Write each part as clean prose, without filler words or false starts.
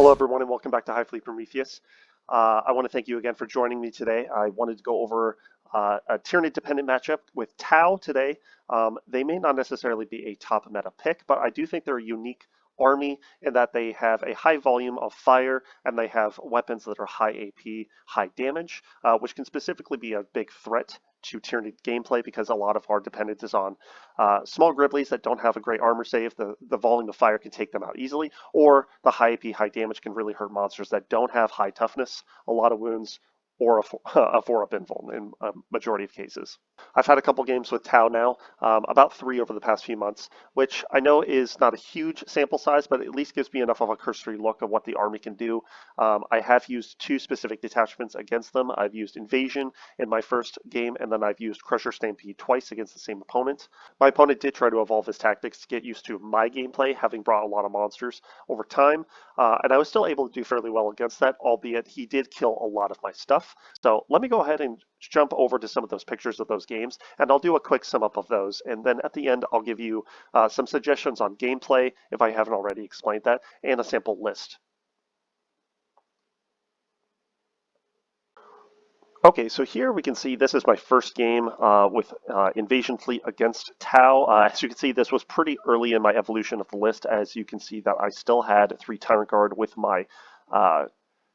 Hello everyone and welcome back to Hive Prometheus. I want to thank you again for joining me today. I wanted to go over a Tyranid dependent matchup with Tau today. They may not necessarily be a top meta pick, but I do think they're a unique army in that they have a high volume of fire and they have weapons that are high AP, high damage, which can specifically be a big threat to Tyranid gameplay because a lot of our dependence is on small Gribblies that don't have a great armor save. The volume of fire can take them out easily, or the high AP, high damage can really hurt monsters that don't have high toughness, a lot of wounds, or a 4-up invuln in a majority of cases. I've had a couple games with Tau now, about 3 over the past few months, which I know is not a huge sample size, but at least gives me enough of a cursory look of what the army can do. I have used 2 specific detachments against them. I've used Invasion in my first game, and then I've used Crusher Stampede twice against the same opponent. My opponent did try to evolve his tactics to get used to my gameplay, having brought a lot of monsters over time, and I was still able to do fairly well against that, albeit he did kill a lot of my stuff. So let me go ahead and jump over to some of those pictures of those games, and I'll do a quick sum up of those. And then at the end, I'll give you some suggestions on gameplay, if I haven't already explained that, and a sample list. Okay, so here we can see this is my first game with Invasion Fleet against Tau. As you can see, this was pretty early in my evolution of the list. As you can see that I still had 3 Tyrant Guard with my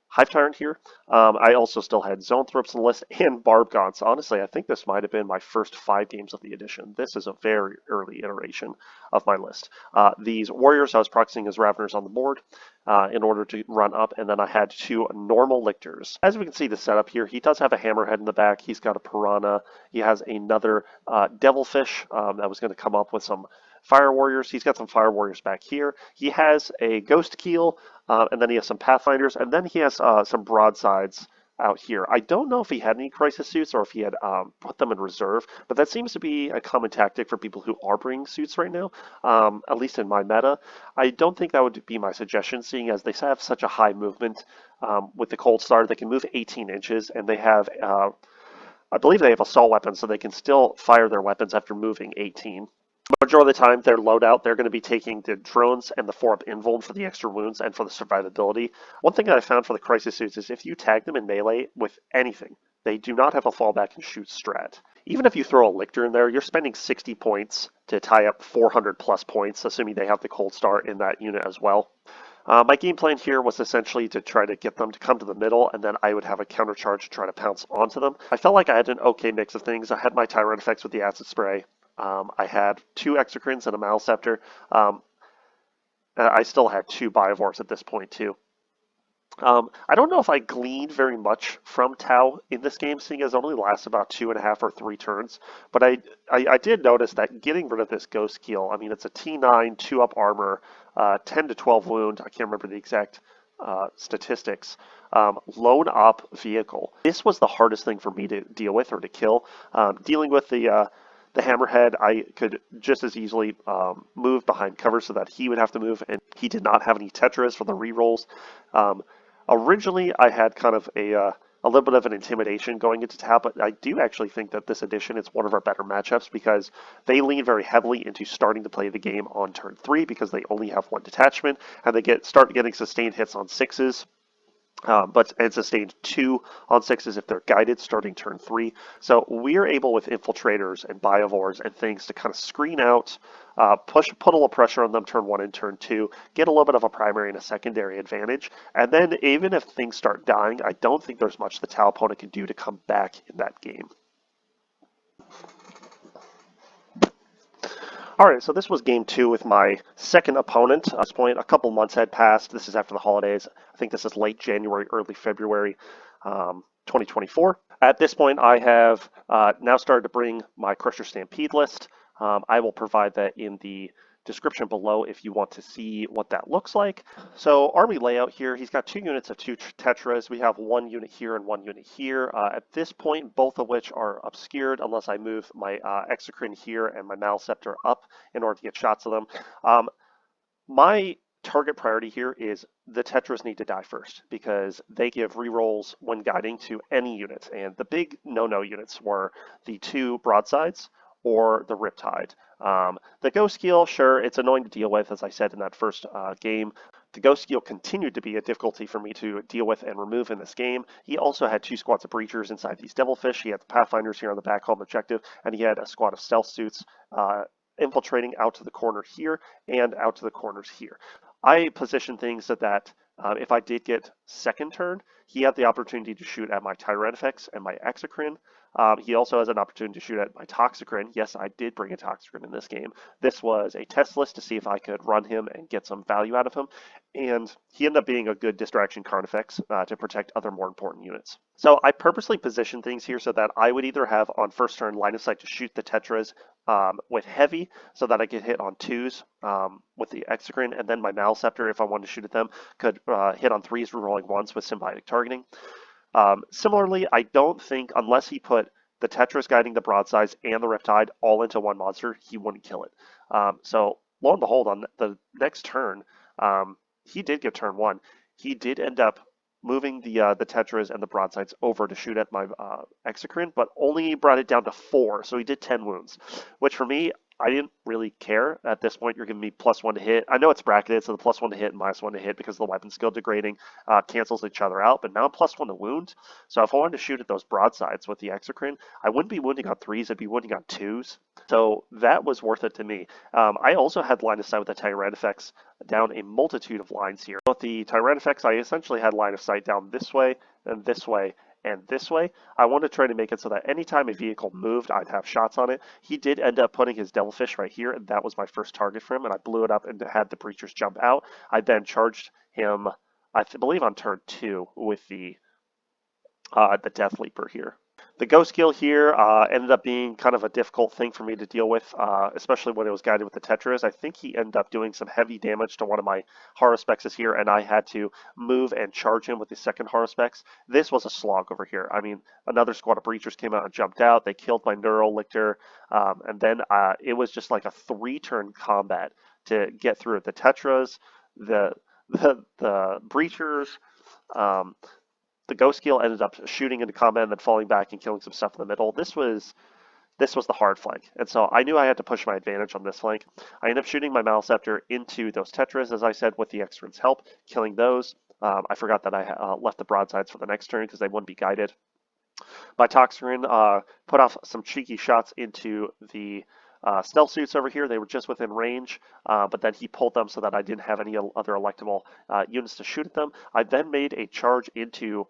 Hive Tyrant here. I also still had Zone Throps in the list and Barb Gaunts. Honestly, I think this might have been my first 5 games of the edition. This is a very early iteration of my list. These warriors I was proxying as Raveners on the board in order to run up, and then I had 2 normal lictors. As we can see the setup here, he does have a hammerhead in the back. He's got a piranha. He has another devilfish that was going to come up with some fire warriors. He's got some fire warriors back here. He has a ghost keel, and then he has some pathfinders, and then he has some broadsides out here. I don't know if he had any crisis suits or if he had put them in reserve, but that seems to be a common tactic for people who are bringing suits right now, at least in my meta. I don't think that would be my suggestion, seeing as they have such a high movement with the Cold Star. They can move 18 inches, and they have, I believe they have assault weapons, so they can still fire their weapons after moving 18. Majority of the time, their loadout, they're going to be taking the drones and the 4-up invuln for the extra wounds and for the survivability. One thing that I found for the crisis suits is if you tag them in melee with anything, they do not have a fallback and shoot strat. Even if you throw a lictor in there, you're spending 60 points to tie up 400 plus points, assuming they have the Cold Star in that unit as well. My game plan here was essentially to try to get them to come to the middle, and then I would have a countercharge to try to pounce onto them. I felt like I had an okay mix of things. I had my Tyranids with the acid spray. I had 2 Exocrines and a Maleceptor. I still had 2 Biovores at this point too. I don't know if I gleaned very much from Tau in this game, seeing as it only lasts about 2.5 or 3 turns. But I did notice that getting rid of this Ghost Keel, I mean, it's a T9, 2-up armor, 10 to 12 wound. I can't remember the exact statistics. Lone op vehicle. This was the hardest thing for me to deal with or to kill. Dealing with the hammerhead, I could just as easily move behind cover so that he would have to move, and he did not have any tetras for the rerolls. Originally, I had kind of a little bit of an intimidation going into Tau, but I do actually think that this edition is one of our better matchups because they lean very heavily into starting to play the game on turn 3 because they only have 1 detachment, and they start getting sustained hits on 6s. And sustained 2 on 6s if they're guided starting turn 3. So we're able with infiltrators and biovores and things to kind of screen out, put a little pressure on them turn 1 and turn 2, get a little bit of a primary and a secondary advantage. And then even if things start dying, I don't think there's much the Tau opponent can do to come back in that game. Alright, so this was game 2 with my second opponent. At this point, a couple months had passed. This is after the holidays. I think this is late January, early February 2024. At this point, I have now started to bring my Crusher Stampede list. I will provide that in the description below if you want to see what that looks like. So army layout here, he's got 2 units of 2 tetras. We have 1 unit here and 1 unit here. At this point, both of which are obscured unless I move my Exocrine here and my Maleceptor up in order to get shots of them. My target priority here is the tetras need to die first because they give rerolls when guiding to any unit, and the big no-no units were the 2 broadsides or the Riptide. The Ghost Keel, sure, it's annoying to deal with, as I said in that first game. The Ghost Skill continued to be a difficulty for me to deal with and remove in this game. He also had 2 squads of Breachers inside these Devilfish. He had the Pathfinders here on the back home objective, and he had a squad of Stealth Suits infiltrating out to the corner here and out to the corners here. I positioned things so that if I did get second turn, he had the opportunity to shoot at my Tyranids and my Exocrine. He also has an opportunity to shoot at my Toxicrene. Yes, I did bring a Toxicrene in this game. This was a test list to see if I could run him and get some value out of him. And he ended up being a good distraction Carnifex to protect other more important units. So I purposely positioned things here so that I would either have on first turn line of sight to shoot the Tetras with heavy so that I could hit on 2s with the Exocrine, and then my Maleceptor, if I wanted to shoot at them, could hit on 3s rerolling 1s with symbiotic targeting. Similarly, I don't think, unless he put the Tetras guiding the broadsides and the Riptide all into one monster, he wouldn't kill it. So lo and behold, on the next turn, he did get turn 1. He did end up moving the Tetras and the broadsides over to shoot at my Exocrine, but only brought it down to 4, so he did 10 wounds, which for me, I didn't really care. At this point, you're giving me +1 to hit. I know it's bracketed, so the +1 to hit and -1 to hit because the weapon skill degrading cancels each other out, but now I'm +1 to wound. So if I wanted to shoot at those broadsides with the Exocrine, I wouldn't be wounding on 3s, I'd be wounding on 2s. So that was worth it to me. I also had line of sight with the Tyranids down a multitude of lines here. With the Tyranids, I essentially had line of sight down this way and this way and this way. I wanted to try to make it so that anytime a vehicle moved, I'd have shots on it. He did end up putting his Devilfish right here, and that was my first target for him, and I blew it up and had the Breachers jump out. I then charged him, I believe on turn 2 with the Deathleaper here. The Ghost Skill here ended up being kind of a difficult thing for me to deal with, especially when it was guided with the Tetras. I think he ended up doing some heavy damage to one of my Haruspexes here, and I had to move and charge him with the second Haruspex. This was a slog over here. I mean, another squad of Breachers came out and jumped out. They killed my Neurolictor, and then it was just like a 3-turn combat to get through it. The Tetras, the Breachers, the Ghost Skill ended up shooting into combat and then falling back and killing some stuff in the middle. This was the hard flank, and so I knew I had to push my advantage on this flank. I ended up shooting my Maleceptor into those Tetras, as I said, with the Exocrine's help, killing those. I forgot that I left the broadsides for the next turn because they wouldn't be guided. My Toxicrene put off some cheeky shots into the Stealth Suits over here. They were just within range, but then he pulled them so that I didn't have any other electable units to shoot at them. I then made a charge into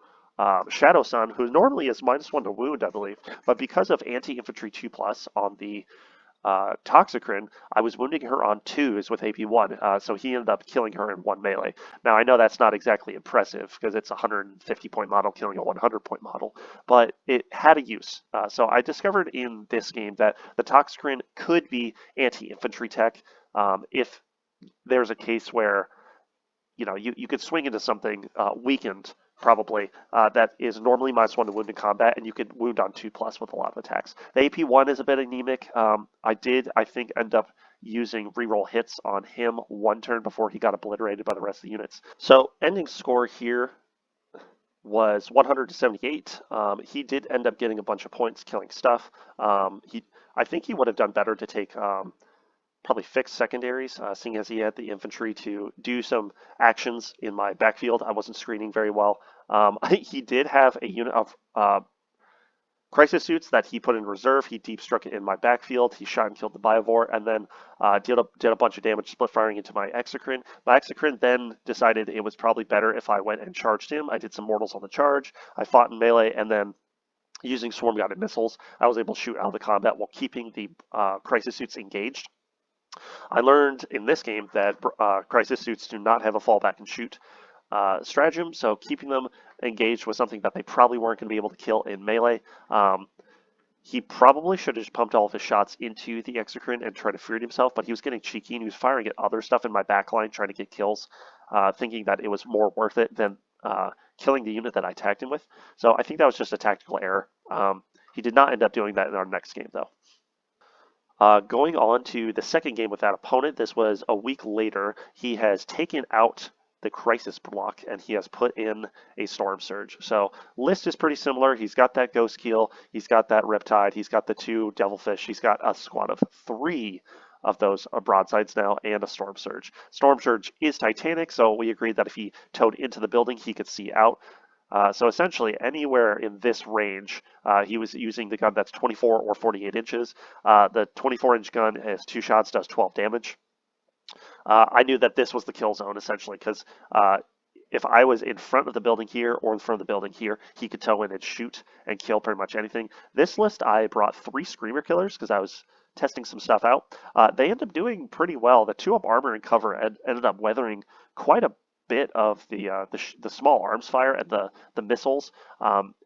Shadow Sun, who normally is -1 to wound, I believe, but because of anti-infantry 2+ on the Toxicrene, I was wounding her on 2s with AP1, so he ended up killing her in 1 melee. Now, I know that's not exactly impressive because it's a 150-point model killing a 100-point model, but it had a use. So I discovered in this game that the Toxicrene could be anti-infantry tech if there's a case where you could swing into something weakened, probably, that is normally -1 to wound in combat, and you could wound on 2+ with a lot of attacks. The AP1 is a bit anemic. I think, end up using reroll hits on him 1 turn before he got obliterated by the rest of the units. So ending score here was 100 to 78. He did end up getting a bunch of points killing stuff. I think he would have done better to take probably fixed secondaries, seeing as he had the infantry to do some actions in my backfield. I wasn't screening very well. He did have a unit of Crisis Suits that he put in reserve. He deep struck it in my backfield. He shot and killed the Biovore, and then did a bunch of damage split firing into my Exocrine. My Exocrine then decided it was probably better if I went and charged him. I did some mortals on the charge. I fought in melee, and then using swarm-guided missiles, I was able to shoot out of the combat while keeping the Crisis Suits engaged. I learned in this game that Crisis Suits do not have a fallback and shoot stratagem, so keeping them engaged was something that they probably weren't going to be able to kill in melee. He probably should have just pumped all of his shots into the Exocrine and tried to free himself, but he was getting cheeky and he was firing at other stuff in my backline, trying to get kills, thinking that it was more worth it than killing the unit that I tagged him with. So I think that was just a tactical error. He did not end up doing that in our next game, though. Going on to the second game with that opponent, this was a week later. He has taken out the Crisis block and he has put in a Storm Surge. So list is pretty similar. He's got that Ghost Keel, he's got that Riptide, he's got the 2 Devilfish, he's got a squad of 3 of those broadsides now and a Storm Surge. Storm Surge is Titanic, so we agreed that if he towed into the building, he could see out. So essentially, anywhere in this range, he was using the gun that's 24 or 48 inches. The 24-inch gun has 2 shots, does 12 damage. I knew that this was the kill zone, essentially, because if I was in front of the building here or in front of the building here, he could tow in and shoot and kill pretty much anything. This list, I brought 3 Screamer Killers because I was testing some stuff out. They ended up doing pretty well. The 2-up armor and cover ended up weathering quite a bit of the small arms fire and the missiles.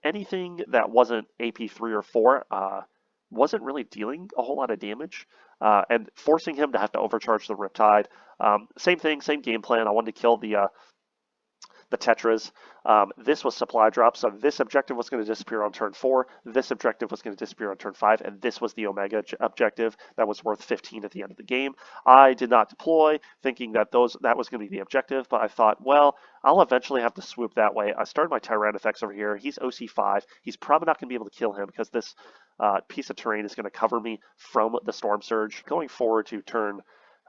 Anything that wasn't AP 3 or 4 wasn't really dealing a whole lot of damage, and forcing him to have to overcharge the Riptide. Same thing, same game plan. I wanted to kill the Tetras. This was supply drop, so this objective was going to disappear on turn 4, this objective was going to disappear on turn 5, and this was the Omega objective that was worth 15 at the end of the game. I did not deploy, thinking that that was going to be the objective, but I thought, well, I'll eventually have to swoop that way. I started my Tyranids over here. He's OC5. He's probably not going to be able to kill him because this piece of terrain is going to cover me from the Storm Surge. Going forward to turn,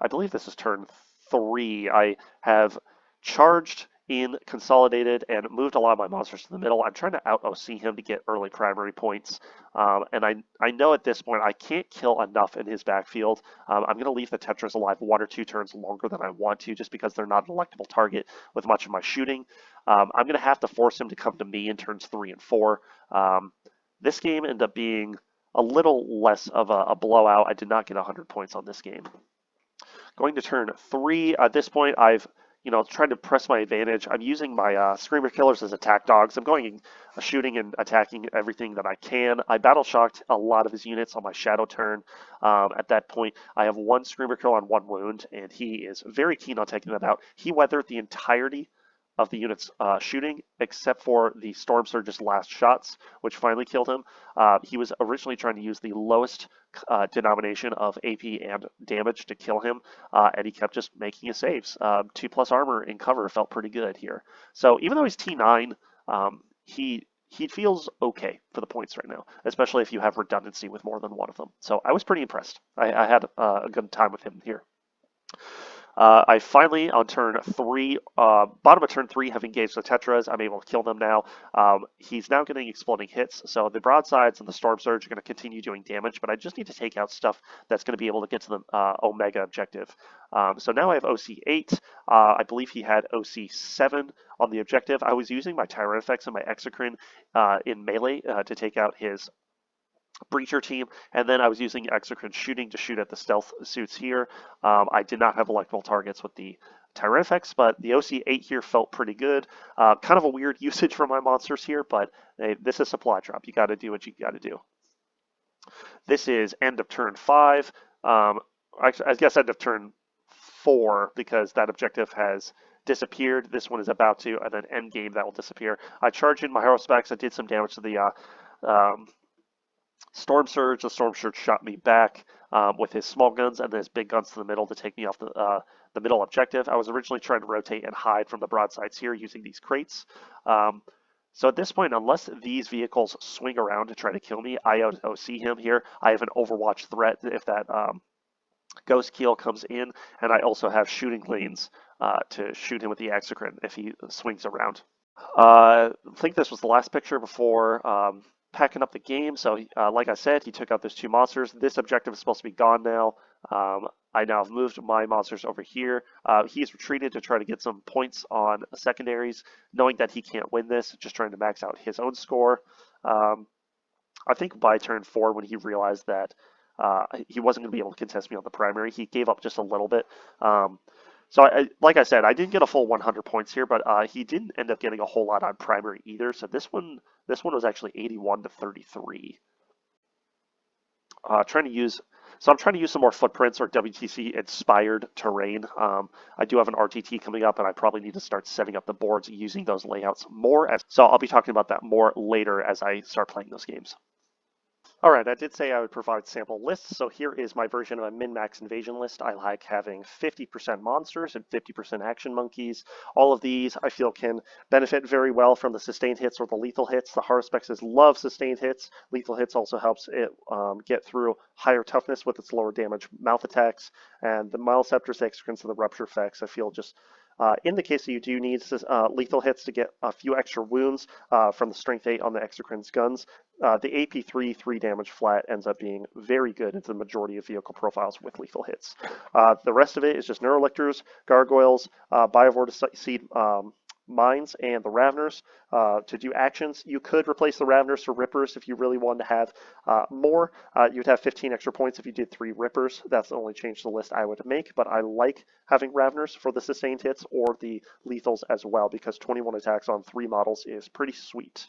I believe this is turn 3, I have charged in, consolidated, and moved a lot of my monsters to the middle. I'm trying to out-OC him to get early primary points, and I know at this point I can't kill enough in his backfield. I'm going to leave the Tetras alive 1 or 2 turns longer than I want to, just because they're not an electable target with much of my shooting. I'm going to have to force him to come to me in turns 3 and 4. This game ended up being a little less of a blowout. I did not get 100 points on this game. Going to turn 3, at this point I've trying to press my advantage. I'm using my Screamer Killers as attack dogs. I'm going shooting and attacking everything that I can. I battle shocked a lot of his units on my shadow turn. At that point, I have 1 Screamer Kill on 1 wound, and he is very keen on taking that out. He weathered the entirety of the unit's shooting, except for the Storm Surge's last shots, which finally killed him. He was originally trying to use the lowest denomination of AP and damage to kill him, and he kept just making his saves. 2+ armor and cover felt pretty good here. So even though he's T9, he feels okay for the points right now, especially if you have redundancy with more than one of them. So I was pretty impressed. I had a good time with him here. I finally, on turn 3, bottom of turn 3, have engaged the Tetras. I'm able to kill them now. He's now getting exploding hits, so the broadsides and the Storm Surge are going to continue doing damage, but I just need to take out stuff that's going to be able to get to the Omega objective. So now I have OC8. I believe he had OC7 on the objective. I was using my Rupturefex and my Exocrine in melee to take out his Breacher team, and then I was using Exocrine shooting to shoot at the stealth suits here. I did not have electrical targets with the Tyranids, but the OC8 here felt pretty good. Kind of a weird usage for my monsters here, but hey, this is supply drop. You got to do what you got to do. This is end of turn 5. I guess end of turn 4, because that objective has disappeared. This one is about to, and then end game that will disappear. I charged in my Haruspex. I did some damage to the Storm Surge. The Storm Surge shot me back with his small guns and then his big guns to the middle to take me off the middle objective. I was originally trying to rotate and hide from the broadsides here using these crates. So at this point, unless these vehicles swing around to try to kill me, I OC him here. I have an Overwatch threat if that Ghost Keel comes in, and I also have shooting lanes to shoot him with the Exocrine if he swings around. I think this was the last picture before packing up the game. So like I said, he took out those 2 monsters. This objective is supposed to be gone now. I now have moved my monsters over here. He's retreated to try to get some points on secondaries, knowing that he can't win this, just trying to max out his own score. I think by turn 4, when he realized that he wasn't going to be able to contest me on the primary, he gave up just a little bit. So like I said, I didn't get a full 100 points here, but he didn't end up getting a whole lot on primary either. So this one was actually 81 to 33. I'm trying to use some more footprints or WTC inspired terrain. I do have an RTT coming up, and I probably need to start setting up the boards using those layouts more. So I'll be talking about that more later as I start playing those games. Alright, I did say I would provide sample lists, so here is my version of a min-max invasion list. I like having 50% monsters and 50% action monkeys. All of these I feel can benefit very well from the sustained hits or the lethal hits. The Haruspexes love sustained hits. Lethal hits also helps it get through higher toughness with its lower damage mouth attacks. And the Maleceptors, the Exocrines, and the Rupturefex I feel just in the case that you do need lethal hits to get a few extra wounds from the Strength 8 on the Exocrine's guns, the AP3 3 damage flat ends up being very good into the majority of vehicle profiles with lethal hits. The rest of it is just Neurolictors, Gargoyles, Biovore to seed mines, and the Raveners to do actions. You could replace the Raveners for Rippers if you really wanted to have more. You'd have 15 extra points if you did 3 Rippers. That's the only change to the list I would make, but I like having Raveners for the sustained hits or the lethals as well, because 21 attacks on 3 models is pretty sweet.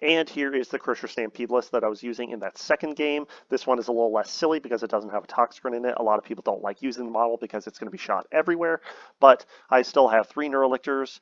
And here is the Crusher Stampede list that I was using in that second game. This one is a little less silly because it doesn't have a Toxicrene in it. A lot of people don't like using the model because it's going to be shot everywhere, but I still have 3 Neurolictors,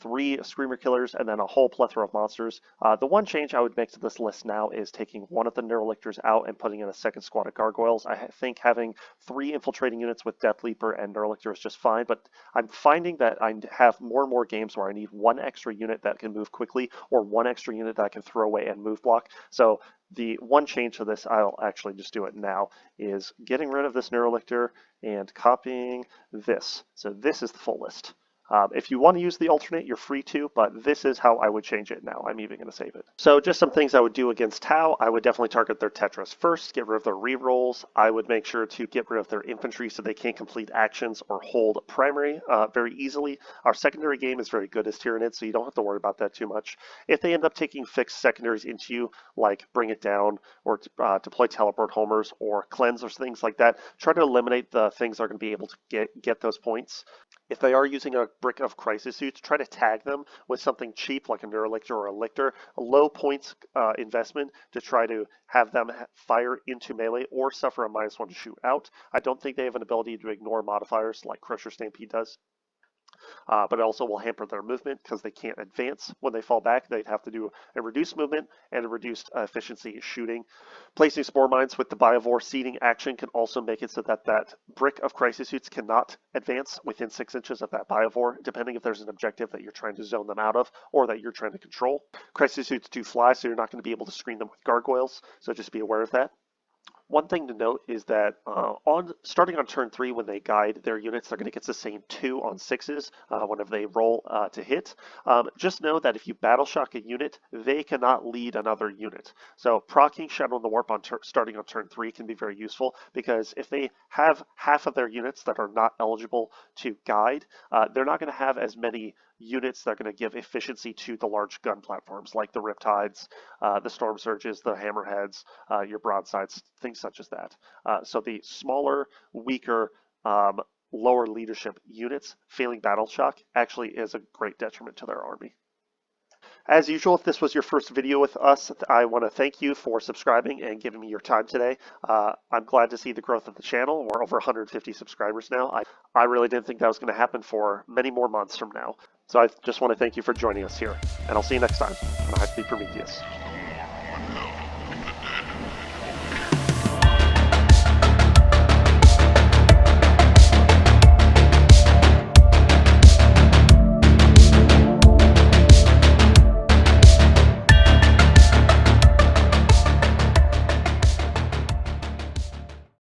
3 Screamer Killers, and then a whole plethora of monsters. The one change I would make to this list now is taking one of the Neurolictors out and putting in a second squad of Gargoyles. I think having 3 infiltrating units with Deathleaper and Neurolictor is just fine, but I'm finding that I have more and more games where I need 1 extra unit that can move quickly or 1 extra unit that I can throw away and move block. So the one change to this, I'll actually just do it now, is getting rid of this Neurolictor and copying this. So this is the full list. If you want to use the alternate, you're free to, but this is how I would change it now. I'm even going to save it. So just some things I would do against Tau. I would definitely target their Tetras first, get rid of their rerolls. I would make sure to get rid of their infantry so they can't complete actions or hold primary very easily. Our secondary game is very good as Tyranid, so you don't have to worry about that too much. If they end up taking fixed secondaries into you, like Bring It Down or deploy Teleport Homers or Cleanse or things like that, try to eliminate the things that are going to be able to get those points. If they are using a brick of crisis suits, try to tag them with something cheap like a Neurolictor or a Lictor, a low points investment to try to have them fire into melee or suffer a -1 to shoot out. I don't think they have an ability to ignore modifiers like Crusher Stampede does. But it also will hamper their movement because they can't advance. When they fall back, they'd have to do a reduced movement and a reduced efficiency shooting. Placing Spore Mines with the Biovore seeding action can also make it so that that brick of Crisis Suits cannot advance within 6 inches of that Biovore, depending if there's an objective that you're trying to zone them out of or that you're trying to control. Crisis Suits do fly, so you're not going to be able to screen them with Gargoyles, so just be aware of that. One thing to note is that starting on turn 3, when they guide their units, they're going to get sustained 2 on 6s whenever they roll to hit. Just know that if you battle shock a unit, they cannot lead another unit. So proccing Shadow in the Warp on starting on turn 3 can be very useful, because if they have half of their units that are not eligible to guide, they're not going to have as many units that are going to give efficiency to the large gun platforms like the Riptides, the Storm Surges, the Hammerheads, your Broadsides, things such as that. So the smaller, weaker, lower leadership units failing battle shock actually is a great detriment to their army. As usual, if this was your first video with us, I want to thank you for subscribing and giving me your time today. I'm glad to see the growth of the channel. We're over 150 subscribers now. I really didn't think that was going to happen for many more months from now. So I just want to thank you for joining us here, and I'll see you next time on Hive Prometheus.